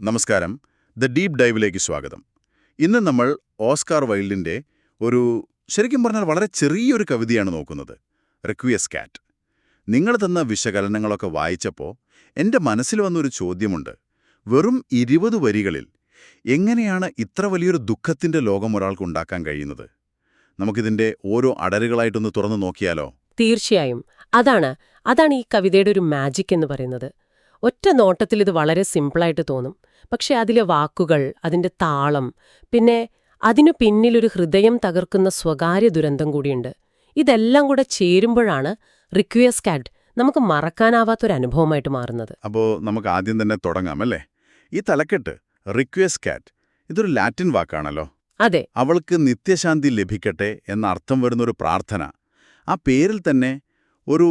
നമസ്കാരം. The deep ഡൈവിലേക്ക് സ്വാഗതം. ഇന്ന് നമ്മൾ ഓസ്കാർ വൈൽഡിന്റെ ഒരു ശരിക്കും പറഞ്ഞാൽ വളരെ ചെറിയൊരു കവിതയാണ് നോക്കുന്നത്, റിക്വിയസ് കാറ്റ്. നിങ്ങൾ തന്ന വിശകലനങ്ങളൊക്കെ വായിച്ചപ്പോൾ എൻ്റെ മനസ്സിൽ വന്നൊരു ചോദ്യമുണ്ട്. വെറും 20 വരികളിൽ എങ്ങനെയാണ് ഇത്ര വലിയൊരു ദുഃഖത്തിന്റെ ലോകം ഒരാൾക്ക് ഉണ്ടാക്കാൻ കഴിയുന്നത്? നമുക്കിതിന്റെ ഓരോ അടരുകളായിട്ടൊന്ന് തുറന്നു നോക്കിയാലോ? തീർച്ചയായും. അതാണ് ഈ കവിതയുടെ ഒരു മാജിക് എന്ന് പറയുന്നത്. ഒറ്റ നോട്ടത്തിൽ ഇത് വളരെ സിമ്പിളായിട്ട് തോന്നും. പക്ഷെ അതിലെ വാക്കുകൾ, അതിന്റെ താളം, പിന്നെ അതിനു പിന്നിലൊരു ഹൃദയം തകർക്കുന്ന സ്വകാര്യ ദുരന്തം കൂടിയുണ്ട്. ഇതെല്ലാം കൂടെ ചേരുമ്പോഴാണ് റിക്വിയസ് കാറ്റ് നമുക്ക് മറക്കാനാവാത്തൊരനുഭവമായിട്ട് മാറുന്നത്. അപ്പോൾ നമുക്ക് ആദ്യം തന്നെ തുടങ്ങാം അല്ലേ? ഈ തലക്കെട്ട് റിക്വിയസ് കാറ്റ് ഇതൊരു ലാറ്റിൻ വാക്കാണല്ലോ. അതെ. അവൾക്ക് നിത്യശാന്തി ലഭിക്കട്ടെ എന്ന അർത്ഥം വരുന്നൊരു പ്രാർത്ഥന. ആ പേരിൽ തന്നെ ഒരു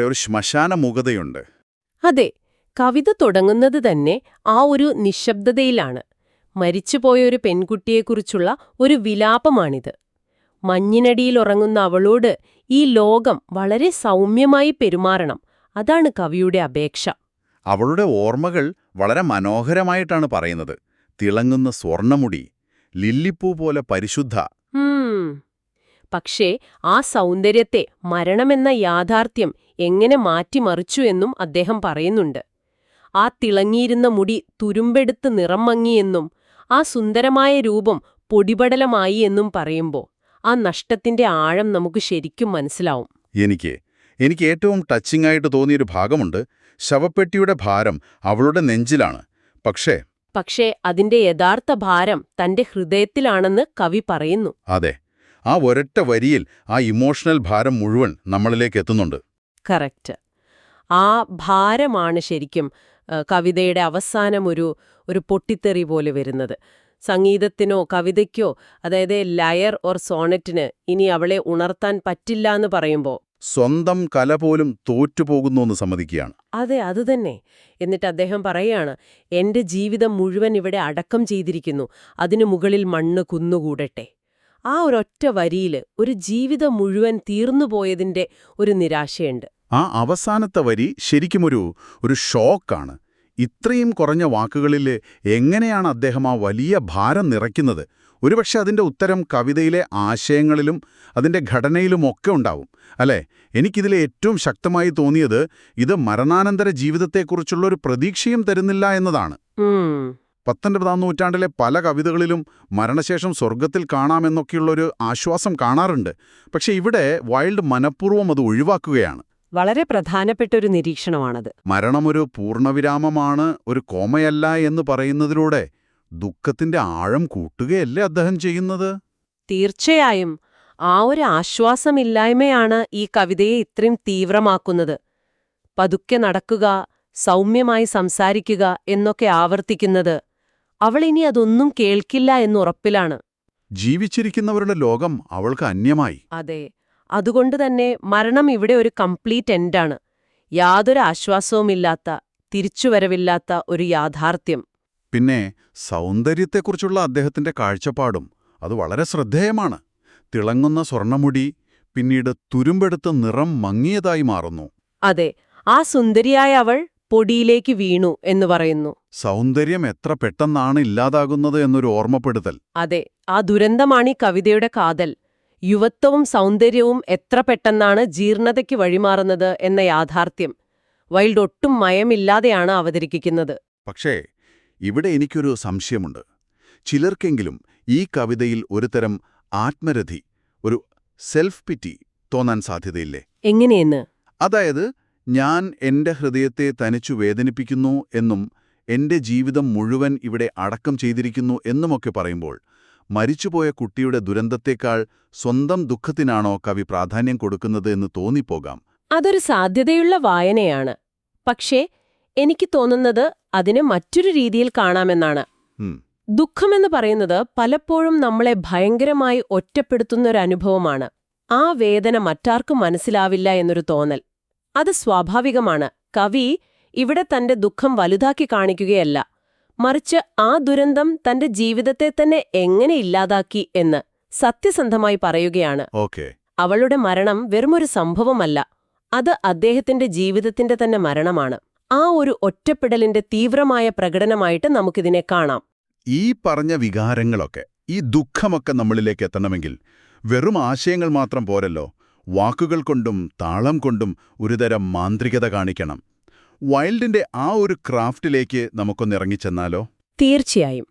ഒരു ശ്മശാന മുഖതയുണ്ട്. അതെ, കവിത തുടങ്ങുന്നത് തന്നെ ആ ഒരു നിശബ്ദതയിലാണ്. മരിച്ചുപോയ ഒരു പെൺകുട്ടിയെക്കുറിച്ചുള്ള ഒരു വിലാപമാണിത്. മഞ്ഞിനടിയിലുറങ്ങുന്ന അവളോട് ഈ ലോകം വളരെ സൗമ്യമായി പെരുമാറണം, അതാണ് കവിയുടെ അപേക്ഷ. അവളുടെ ഓർമ്മകൾ വളരെ മനോഹരമായിട്ടാണ് പറയുന്നത്. തിളങ്ങുന്ന സ്വർണ്ണമുടി, ലില്ലിപ്പൂ പോലെ പരിശുദ്ധ. പക്ഷേ ആ സൗന്ദര്യത്തെ മരണമെന്ന യാഥാർത്ഥ്യം എങ്ങനെ മാറ്റിമറിച്ചു എന്നും അദ്ദേഹം പറയുന്നുണ്ട്. ആ തിളങ്ങിയിരുന്ന മുടി തുരുമ്പെടുത്ത് നിറം മങ്ങിയെന്നും ആ സുന്ദരമായ രൂപം പൊടിപടലമായി എന്നും പറയുമ്പോൾ ആ നഷ്ടത്തിന്റെ ആഴം നമുക്ക് ശരിക്കും മനസ്സിലാവും. എനിക്ക് ഏറ്റവും ടച്ചിങ് ആയിട്ട് തോന്നിയൊരു ഭാഗമുണ്ട്. ശവപ്പെട്ടിയുടെ ഭാരം അവളുടെ നെഞ്ചിലാണ്. പക്ഷേ അതിന്റെ യഥാർത്ഥ ഭാരം തന്റെ ഹൃദയത്തിലാണെന്ന് കവി പറയുന്നു. അതെ, ആ ഒരൊറ്റ വരിയിൽ ആ ഇമോഷണൽ ഭാരം മുഴുവൻ നമ്മളിലേക്ക് എത്തുന്നുണ്ട്. കറക്റ്റ്. ആ ഭാരമാണ് ശരിക്കും കവിതയുടെ അവസാനം ഒരു പൊട്ടിത്തെറി പോലെ വരുന്നത്. സംഗീതത്തിനോ കവിതയ്ക്കോ, അതായത് ലയർ ഓർ സോണറ്റിന് ഇനി അവളെ ഉണർത്താൻ പറ്റില്ല എന്ന് പറയുമ്പോൾ സ്വന്തം കല പോലും തോറ്റുപോകുന്നു എന്ന് സമ്മതിക്കുകയാണ്. അതെ, അതുതന്നെ. എന്നിട്ട് അദ്ദേഹം പറയാണ്, എന്റെ ജീവിതം മുഴുവൻ ഇവിടെ അടക്കം ചെയ്തിരിക്കുന്നു, അതിനു മുകളിൽ മണ്ണ് കുന്നുകൂടട്ടെ. ആ ഒരൊറ്റ വരിയില് ഒരു ജീവിതം മുഴുവൻ തീർന്നുപോയതിന്റെ ഒരു നിരാശയുണ്ട്. ആ അവസാനത്തെ വരി ശരിക്കും ഒരു ഷോക്കാണ്. ഇത്രയും കുറഞ്ഞ വാക്കുകളിൽ എങ്ങനെയാണ് അദ്ദേഹം ആ വലിയ ഭാരം നിറയ്ക്കുന്നത്? ഒരുപക്ഷെ അതിന്റെ ഉത്തരം കവിതയിലെ ആശയങ്ങളിലും അതിന്റെ ഘടനയിലുമൊക്കെ ഉണ്ടാവും അല്ലേ? എനിക്കിതിലെ ഏറ്റവും ശക്തമായി തോന്നിയത് ഇത് മരണാനന്തര ജീവിതത്തെക്കുറിച്ചുള്ള ഒരു പ്രതീക്ഷയും തരുന്നില്ല എന്നതാണ്. 19-ാം നൂറ്റാണ്ടിലെ പല കവിതകളിലും മരണശേഷം സ്വർഗത്തിൽ കാണാമെന്നൊക്കെയുള്ളൊരു ആശ്വാസം കാണാറുണ്ട്. പക്ഷെ ഇവിടെ വൈൽഡ് മനഃപൂർവ്വം അത് ഒഴിവാക്കുകയാണ്. വളരെ പ്രധാനപ്പെട്ട ഒരു നിരീക്ഷണമാണത്. മരണമൊരു പൂർണ്ണവിരാമമാണ്, ഒരു കോമയല്ല എന്ന് പറയുന്നതിലൂടെ ദുഃഖത്തിന്റെ ആഴം കൂട്ടുകയല്ലേ അദ്ദേഹം ചെയ്യുന്നത്? തീർച്ചയായും. ആ ഒരു ആശ്വാസമില്ലായ്മയാണ് ഈ കവിതയെ ഇത്രയും തീവ്രമാക്കുന്നത്. പതുക്കെ നടക്കുക, സൗമ്യമായി സംസാരിക്കുക എന്നൊക്കെ ആവർത്തിക്കുന്നത് അവളിനി അതൊന്നും കേൾക്കില്ല എന്നുറപ്പിലാണ്. ജീവിച്ചിരിക്കുന്നവരുടെ ലോകം അവൾക്ക് അന്യമായി. അതെ, അതുകൊണ്ട് തന്നെ മരണം ഇവിടെ ഒരു കംപ്ലീറ്റ് എൻഡാണ്. യാതൊരു ആശ്വാസവുമില്ലാത്ത, തിരിച്ചുവരവില്ലാത്ത ഒരു യാഥാർത്ഥ്യം. പിന്നെ സൗന്ദര്യത്തെക്കുറിച്ചുള്ള അദ്ദേഹത്തിന്റെ കാഴ്ചപ്പാടും അത് വളരെ ശ്രദ്ധേയമാണ്. തിളങ്ങുന്ന സ്വർണ്ണമുടി പിന്നീട് തുരുമ്പെടുത്ത് നിറം മങ്ങിയതായി മാറുന്നു. അതെ, ആ സുന്ദരിയായ അവൾ പൊടിയിലേക്ക് വീണു എന്ന് പറയുന്നു. സൗന്ദര്യം എത്ര പെട്ടെന്നാണ് ഇല്ലാതാകുന്നത് എന്നൊരു ഓർമ്മപ്പെടുത്തൽ. അതെ, ആ ദുരന്തമാണ് ഈ കവിതയുടെ കാതൽ. യുവത്വവും സൗന്ദര്യവും എത്ര പെട്ടെന്നാണ് ജീർണതയ്ക്ക് വഴിമാറുന്നത് എന്ന യാഥാർത്ഥ്യം വൈൽഡ് ഒട്ടും മയമില്ലാതെയാണ് അവതരിപ്പിക്കുന്നത്. പക്ഷേ ഇവിടെ എനിക്കൊരു സംശയമുണ്ട്. ചിലർക്കെങ്കിലും ഈ കവിതയിൽ ഒരുതരം ആത്മരതി, ഒരു സെൽഫ് പിറ്റി തോന്നാൻ സാധ്യതയില്ലേ? എങ്ങനെയെന്ന്? അതായത്, ഞാൻ എന്റെ ഹൃദയത്തെ തനിച്ചു വേദനിപ്പിക്കുന്നു എന്നും എന്റെ ജീവിതം മുഴുവൻ ഇവിടെ അടക്കം ചെയ്തിരിക്കുന്നു എന്നുമൊക്കെ പറയുമ്പോൾ മരിച്ചുപോയ കുട്ടിയുടെ ദുരന്തത്തേക്കാൾ സ്വന്തം ദുഃഖത്തിനാണോ കവി പ്രാധാന്യം കൊടുക്കുന്നത് എന്ന് തോന്നിപ്പോകാം. അതൊരു സാധ്യതയുള്ള വായനയാണ്. പക്ഷേ എനിക്ക് തോന്നുന്നത് അതിനെ മറ്റൊരു രീതിയിൽ കാണാമെന്നാണ്. ദുഃഖമെന്ന് പറയുന്നത് പലപ്പോഴും നമ്മളെ ഭയങ്കരമായി ഒറ്റപ്പെടുത്തുന്നൊരനുഭവമാണ്. ആ വേദന മറ്റാർക്കും മനസ്സിലാവില്ല എന്നൊരു തോന്നൽ, അത് സ്വാഭാവികമാണ്. കവി ഇവിടെ തന്റെ ദുഃഖം വലുതാക്കി കാണിക്കുകയല്ല, മറിച്ച് ആ ദുരന്തം തന്റെ ജീവിതത്തെ തന്നെ എങ്ങനെ ഇല്ലാതാക്കി എന്ന് സത്യസന്ധമായി പറയുകയാണ്. അവളുടെ മരണം വെറുമൊരു സംഭവമല്ല, അത് അദ്ദേഹത്തിന്റെ ജീവിതത്തിന്റെ തന്നെ മരണമാണ്. ആ ഒരു ഒറ്റപ്പെടലിന്റെ തീവ്രമായ പ്രകടനമായിട്ട് നമുക്കിതിനെ കാണാം. ഈ പറഞ്ഞ വികാരങ്ങളൊക്കെ, ഈ ദുഃഖമൊക്കെ നമ്മളിലേക്ക് എത്തണമെങ്കിൽ വെറും ആശയങ്ങൾ മാത്രം പോരല്ലോ, വാക്കുകൾ കൊണ്ടും താളം കൊണ്ടും ഒരുതരം മാന്ത്രികത കാണിക്കണം. വൈൽഡിന്റെ ആ ഒരു ക്രാഫ്റ്റിലേക്ക് നമുക്കൊന്നിറങ്ങിച്ചെന്നാലോ? തീർച്ചയായും.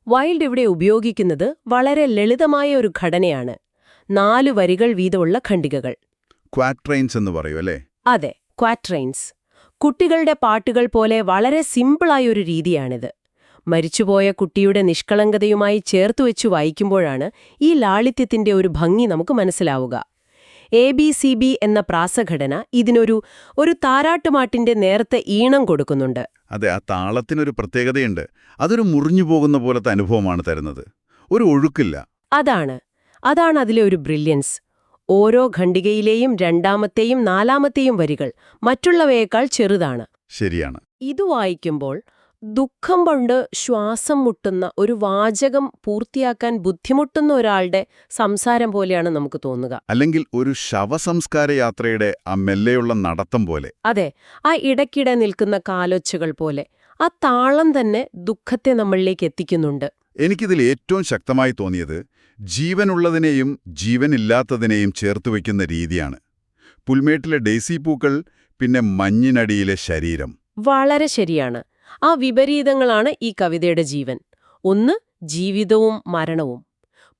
വൈൽഡ് ഇവിടെ ഉപയോഗിക്കുന്നത് വളരെ ലളിതമായ ഒരു ഘടനയാണ്. 4 വരികൾ വീതമുള്ള ഖണ്ഡികകൾ. ക്വാട്രെയിൻസ് എന്ന് പറയൂ അല്ലേ? അതെ, ക്വാട്രെയിൻസ്. കുട്ടികളുടെ പാട്ടുകൾ പോലെ വളരെ സിമ്പിളായ ഒരു രീതിയാണിത്. മരിച്ചുപോയ കുട്ടിയുടെ നിഷ്കളങ്കതയുമായി ചേർത്തുവെച്ചു വായിക്കുമ്പോഴാണ് ഈ ലാളിത്യത്തിന്റെ ഒരു ഭംഗി നമുക്ക് മനസ്സിലാവുക. ABCB എന്ന പ്രാസഘടന ഇതിനൊരു താരാട്ടുമാട്ടിന്റെ നേരത്തെ ഈണം കൊടുക്കുന്നുണ്ട്. അതെ, ആ താളത്തിനൊരു പ്രത്യേകതയുണ്ട്. അതൊരു മുറിഞ്ഞു പോകുന്ന പോലത്തെ അനുഭവമാണ് തരുന്നത്. ഒരു ഒഴുക്കില്ല. അതാണ് അതിലെ ഒരു ബ്രില്യൻസ്. ഓരോ ഖണ്ഡികയിലെയും 2ാമത്തെയും 4ാമത്തെയും വരികൾ മറ്റുള്ളവയേക്കാൾ ചെറുതാണ്. ശരിയാണ്. ഇത് വായിക്കുമ്പോൾ ദുഃഖം കൊണ്ട് ശ്വാസം മുട്ടുന്ന ഒരു വാചകം പൂർത്തിയാക്കാൻ ബുദ്ധിമുട്ടുന്ന ഒരാളുടെ സംസാരം പോലെയാണ് നമുക്ക് തോന്നുക. അല്ലെങ്കിൽ ഒരു ശവസംസ്കാര യാത്രയുടെ ആ മെല്ലെയുള്ള നടത്തം പോലെ. അതെ, ആ ഇടയ്ക്കിടെ നിൽക്കുന്ന കാലൊച്ചകൾ പോലെ. ആ താളം തന്നെ ദുഃഖത്തെ നമ്മളിലേക്ക് എത്തിക്കുന്നുണ്ട്. എനിക്കിതിൽ ഏറ്റവും ശക്തമായി തോന്നിയത് ജീവനുള്ളതിനെയും ജീവനില്ലാത്തതിനെയും ചേർത്തുവയ്ക്കുന്ന രീതിയാണ്. പുൽമേട്ടിലെ ഡെയ്സി പൂക്കൾ, പിന്നെ മഞ്ഞിനടിയിലെ ശരീരം. വളരെ ശരിയാണ്. ആ വിപരീതങ്ങളാണ് ഈ കവിതയുടെ ജീവൻ. ഒന്ന്, ജീവിതവും മരണവും.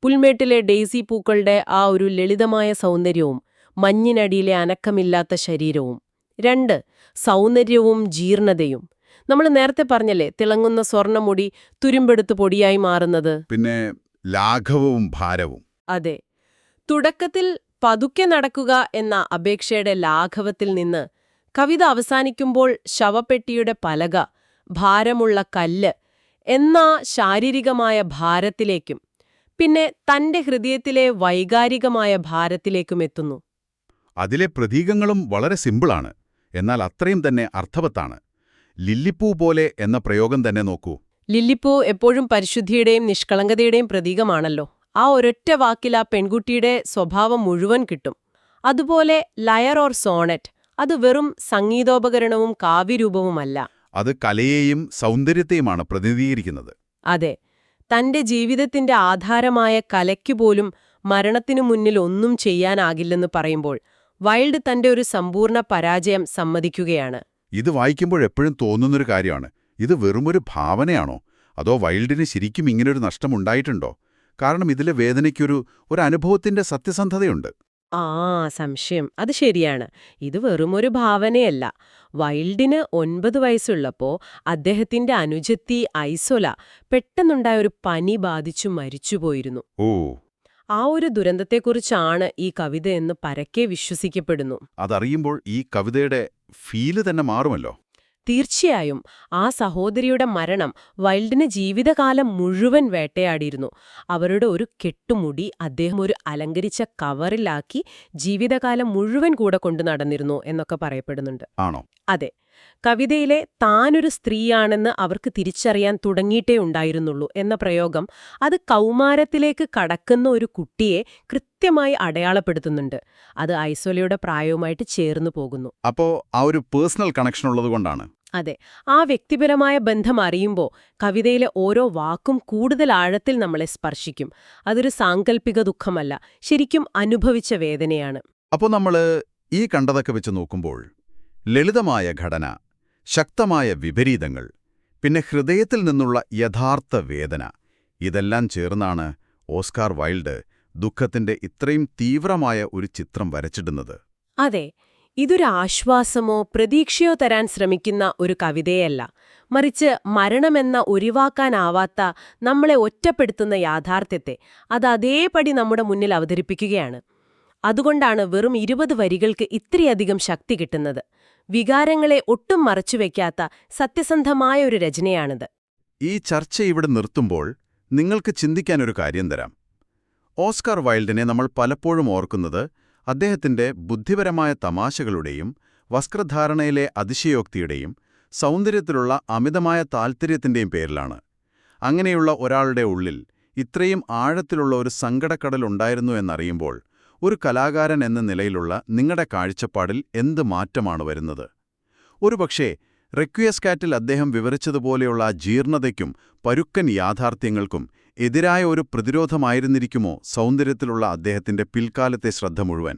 പുൽമേട്ടിലെ ഡെയ്സി പൂക്കളുടെ ആ ഒരു ലളിതമായ സൗന്ദര്യവും മഞ്ഞിനടിയിലെ അനക്കമില്ലാത്ത ശരീരവും. 2, സൗന്ദര്യവും ജീർണതയും. നമ്മൾ നേരത്തെ പറഞ്ഞല്ലേ, തിളങ്ങുന്ന സ്വർണ്ണമുടി തുരുമ്പെടുത്ത് പൊടിയായി മാറുന്നത്. പിന്നെ ലാഘവവും ഭാരവും. അതെ, തുടക്കത്തിൽ പതുക്കെ നടക്കുക എന്ന അപേക്ഷയുടെ ലാഘവത്തിൽ നിന്ന് കവിത അവസാനിക്കുമ്പോൾ ശവപ്പെട്ടിയുടെ പലക, ഭാരമുള്ള കല്ല് എന്ന ശാരീരികമായ ഭാരത്തിലേക്കും പിന്നെ തന്റെ ഹൃദയത്തിലെ വൈകാരികമായ ഭാരത്തിലേക്കും എത്തുന്നു. അതിലെ പ്രതീകങ്ങളും വളരെ സിമ്പിളാണ്, എന്നാൽ അത്രയും തന്നെ അർത്ഥവത്താണ്. ലില്ലിപ്പൂ പോലെ എന്ന പ്രയോഗം തന്നെ നോക്കൂ. ലില്ലിപ്പൂ എപ്പോഴും പരിശുദ്ധിയുടെയും നിഷ്കളങ്കതയുടെയും പ്രതീകമാണല്ലോ. ആ ഒരൊറ്റ വാക്കിൽ ആ പെൺകുട്ടിയുടെ സ്വഭാവം മുഴുവൻ കിട്ടും. അതുപോലെ ലയർ ഓർ സോണറ്റ്, അത് വെറും സംഗീതോപകരണവും കാവ്യരൂപവുമല്ല. അത് കലയെയും സൗന്ദര്യത്തെയുമാണ് പ്രതിനിധീകരിക്കുന്നത്. അതെ, തന്റെ ജീവിതത്തിന്റെ ആധാരമായ കലയ്ക്കുപോലും മരണത്തിനു മുന്നിൽ ഒന്നും ചെയ്യാനാകില്ലെന്ന് പറയുമ്പോൾ വൈൽഡ് തന്റെ ഒരു സമ്പൂർണ്ണ പരാജയം സമ്മതിക്കുകയാണ്. ഇത് വായിക്കുമ്പോഴെപ്പോഴും തോന്നുന്നൊരു കാര്യമാണ്, ഇത് വെറുമൊരു ഭാവനയാണോ, അതോ വൈൽഡിന് ശരിക്കും ഇങ്ങനൊരു നഷ്ടമുണ്ടായിട്ടുണ്ടോ? കാരണം ഇതിലെ വേദനയ്ക്കൊരു അനുഭവത്തിന്റെ സത്യസന്ധതയുണ്ട്. സംശയം. അത് ശരിയാണ്. ഇത് വെറുമൊരു ഭാവനയല്ല. വൈൽഡിന് 9 വയസ്സുള്ളപ്പോ അദ്ദേഹത്തിന്റെ അനുജത്തി ഐസോല പെട്ടെന്നുണ്ടായ ഒരു പനി ബാധിച്ചു മരിച്ചുപോയിരുന്നു. ആ ഒരു ദുരന്തത്തെക്കുറിച്ചാണ് ഈ കവിത എന്ന് പരക്കെ വിശ്വസിക്കപ്പെടുന്നു. അതറിയുമ്പോൾ ഈ കവിതയുടെ ഫീല് തന്നെ മാറുമല്ലോ. തീർച്ചയായും. ആ സഹോദരിയുടെ മരണം വൈൽഡിന് ജീവിതകാലം മുഴുവൻ വേട്ടയാടിയിരുന്നു. അവരുടെ ഒരു കെട്ടുമുടി അദ്ദേഹം ഒരു അലങ്കരിച്ച കവറിലാക്കി ജീവിതകാലം മുഴുവൻ കൂടെ കൊണ്ടു നടന്നിരുന്നു എന്നൊക്കെ പറയപ്പെടുന്നുണ്ട്. ആണോ? അതെ. കവിതയിലെ താനൊരു സ്ത്രീയാണെന്ന് അവർക്ക് തിരിച്ചറിയാൻ തുടങ്ങിയിട്ടേ ഉണ്ടായിരുന്നുള്ളൂ എന്ന പ്രയോഗം അത് കൗമാരത്തിലേക്ക് കടക്കുന്ന ഒരു കുട്ടിയെ കൃത്യമായി അടയാളപ്പെടുത്തുന്നുണ്ട്. അത് ഐസോലയുടെ പ്രായവുമായിട്ട് ചേർന്നു പോകുന്നു. അപ്പോ ആ ഒരു പേഴ്സണൽ കണക്ഷൻ ഉള്ളതുകൊണ്ടാണ്. അതെ, ആ വ്യക്തിപരമായ ബന്ധം അറിയുമ്പോൾ കവിതയിലെ ഓരോ വാക്കും കൂടുതൽ ആഴത്തിൽ നമ്മളെ സ്പർശിക്കും. അതൊരു സാങ്കല്പിക ദുഃഖമല്ല, ശരിക്കും അനുഭവിച്ച വേദനയാണ്. അപ്പോൾ നമ്മൾ ഈ കണ്ടതൊക്കെ വെച്ച് നോക്കുമ്പോൾ ലളിതമായ ഘടന, ശക്തമായ വിപരീതങ്ങൾ, പിന്നെ ഹൃദയത്തിൽ നിന്നുള്ള യഥാർത്ഥ വേദന, ഇതെല്ലാം ചേർന്നാണ് ഓസ്കാർ വൈൽഡ് ദുഃഖത്തിന്റെ ഇത്രയും തീവ്രമായ ഒരു ചിത്രം വരച്ചിടുന്നത്. അതെ, ഇതൊരു ആശ്വാസമോ പ്രതീക്ഷയോ തരാൻ ശ്രമിക്കുന്ന ഒരു കവിതയല്ല, മറിച്ച് മരണമെന്ന ഒഴിവാക്കാനാവാത്ത നമ്മളെ ഒറ്റപ്പെടുത്തുന്ന യാഥാർത്ഥ്യത്തെ അത് അതേപടി നമ്മുടെ മുന്നിൽ അവതരിപ്പിക്കുകയാണ്. അതുകൊണ്ടാണ് വെറും 20 വരികൾക്ക് ഇത്രയധികം ശക്തി കിട്ടുന്നത്. വികാരങ്ങളെ ഒട്ടും മറച്ചുവെക്കാത്ത സത്യസന്ധമായ ഒരു രചനയാണിത്. ഈ ചർച്ച ഇവിടെ നിർത്തുമ്പോൾ നിങ്ങൾക്ക് ചിന്തിക്കാനൊരു കാര്യം തരാം. ഓസ്കാർ വൈൽഡിനെ നമ്മൾ പലപ്പോഴും ഓർക്കുന്നത് അദ്ദേഹത്തിന്റെ ബുദ്ധിപരമായ തമാശകളുടെയും വസ്ത്രധാരണയിലെ അതിശയോക്തിയുടെയും സൗന്ദര്യത്തിലുള്ള അമിതമായ താൽപര്യത്തിന്റെയും പേരിലാണ്. അങ്ങനെയുള്ള ഒരാളുടെ ഉള്ളിൽ ഇത്രയും ആഴത്തിലുള്ള ഒരു സങ്കടക്കടലുണ്ടായിരുന്നു എന്നറിയുമ്പോൾ ഒരു കലാകാരൻ എന്ന നിലയിലുള്ള നിങ്ങളുടെ കാഴ്ചപ്പാടിൽ എന്ത് മാറ്റമാണ് വരുന്നത്? ഒരുപക്ഷേ റെക്വിയസ്കാറ്റിൽ അദ്ദേഹം വിവരിച്ചതുപോലെയുള്ള ജീർണതയ്ക്കും പരുക്കൻ യാഥാർത്ഥ്യങ്ങൾക്കും എതിരായ ഒരു പ്രതിരോധമായിരുന്നിരിക്കുമോ സൗന്ദര്യത്തിലുള്ള അദ്ദേഹത്തിന്റെ പിൽക്കാലത്തെ ശ്രദ്ധ മുഴുവൻ.